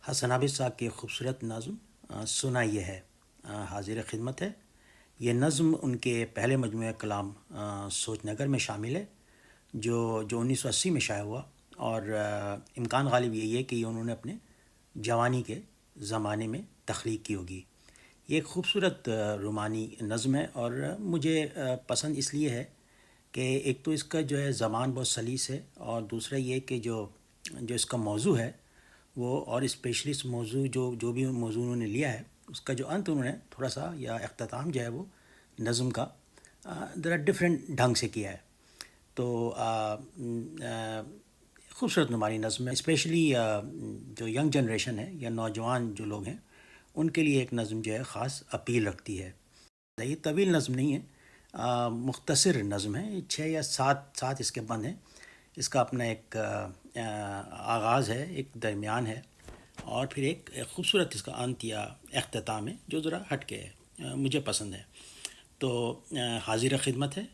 حسن عابد صاحب کی خوبصورت نظم سنا یہ ہے حاضر خدمت ہے۔ یہ نظم ان کے پہلے مجموعہ کلام سوچ نگر میں شامل ہے جو 1980 میں شائع ہوا، اور امکان غالب یہی ہے کہ یہ انہوں نے اپنے جوانی کے زمانے میں تخلیق کی ہوگی۔ یہ ایک خوبصورت رومانی نظم ہے، اور مجھے پسند اس لیے ہے کہ ایک تو اس کا جو ہے زبان بہت سلیس ہے، اور دوسرا یہ کہ جو اس کا موضوع ہے وہ، اور اسپیشلی اس موضوع جو بھی موضوع انہوں نے لیا ہے اس کا جو انت انہوں نے تھوڑا سا یا اختتام جو ہے وہ نظم کا ذرا ڈفرینٹ ڈھنگ سے کیا ہے۔ تو خوبصورت نماری نظم ہے، اسپیشلی جو ینگ جنریشن ہے یا نوجوان جو لوگ ہیں ان کے لیے ایک نظم جو ہے خاص اپیل رکھتی ہے۔ یہ طویل نظم نہیں ہے، مختصر نظم ہے، 6 یا 7 اس کے بند ہیں۔ اس کا اپنا ایک آغاز ہے، ایک درمیان ہے، اور پھر ایک خوبصورت اس کا انت یا اختتام ہے جو ذرا ہٹ کے ہے، مجھے پسند ہے۔ تو حاضر خدمت ہے،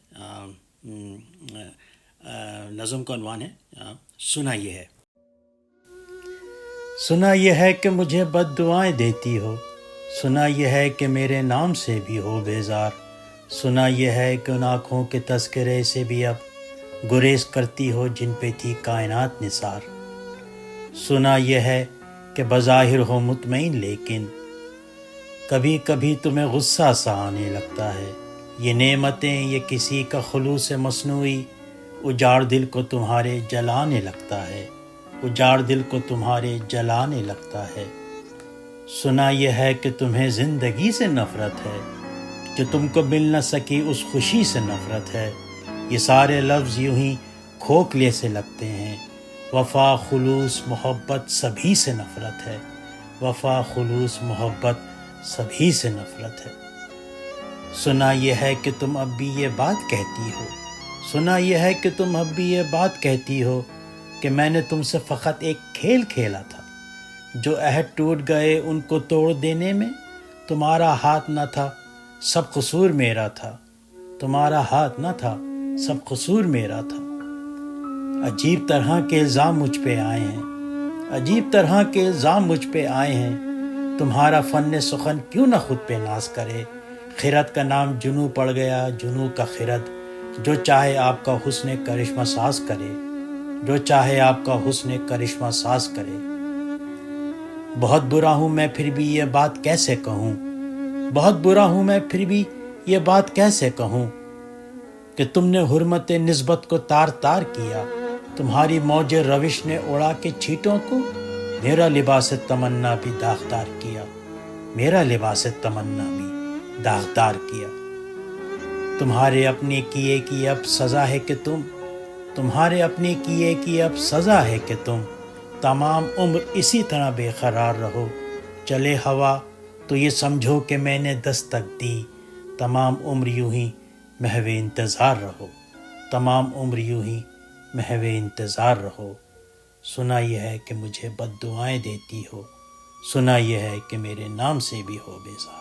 نظم کا عنوان ہے سنا یہ ہے۔ سنا یہ ہے کہ مجھے بد دعائیں دیتی ہو، سنا یہ ہے کہ میرے نام سے بھی ہو بیزار، سنا یہ ہے کہ ان آنکھوں کے تذکرے سے بھی اب گریز کرتی ہو جن پہ تھی کائنات نثار، سنا یہ ہے کہ بظاہر ہو مطمئن لیکن کبھی کبھی تمہیں غصہ سا آنے لگتا ہے، یہ نعمتیں یہ کسی کا خلوص مصنوعی اجاڑ دل کو تمہارے جلانے لگتا ہے، اجاڑ دل کو تمہارے جلانے لگتا ہے، سنا یہ ہے کہ تمہیں زندگی سے نفرت ہے، جو تم کو مل نہ سکی اس خوشی سے نفرت ہے، یہ سارے لفظ یوں ہی کھوکھلے سے لگتے ہیں، وفا خلوص محبت سبھی سے نفرت ہے، وفا خلوص محبت سبھی سے نفرت ہے، سنا یہ ہے کہ تم اب بھی یہ بات کہتی ہو، سنا یہ ہے کہ تم اب بھی یہ بات کہتی ہو کہ میں نے تم سے فقط ایک کھیل کھیلا تھا، جو عہد ٹوٹ گئے ان کو توڑ دینے میں تمہارا ہاتھ نہ تھا، سب قصور میرا تھا، تمہارا ہاتھ نہ تھا، سب قصور میرا تھا، عجیب طرح کے الزام مجھ پہ آئے ہیں، عجیب طرح کے الزام مجھ پہ آئے ہیں، تمہارا فن سخن کیوں نہ خود پہ ناز کرے، خرد کا نام جنوں پڑ گیا، جنوں کا خرد، جو چاہے آپ کا حسن کرشمہ ساز کرے، جو چاہے آپ کا حسن کرشمہ ساز کرے، بہت برا ہوں میں پھر بھی یہ بات کیسے کہوں، بہت برا ہوں میں پھر بھی یہ بات کیسے کہوں کہ تم نے حرمت نسبت کو تار تار کیا، تمہاری موج روش نے اڑا کے چھیٹوں کو میرا لباس تمنا بھی داغدار کیا، میرا لباس تمنا بھی داغدار کیا، تمہارے اپنے کیے کی اب سزا ہے کہ تمہارے اپنے کیے کی اب سزا ہے کہ تم تمام عمر اسی طرح بے قرار رہو، چلے ہوا تو یہ سمجھو کہ میں نے دستک دی، تمام عمر یوں ہی محو انتظار رہو، تمام عمر یوں ہی محو انتظار رہو، سنا یہ ہے کہ مجھے بد دعائیں دیتی ہو، سنا یہ ہے کہ میرے نام سے بھی ہو بیزار۔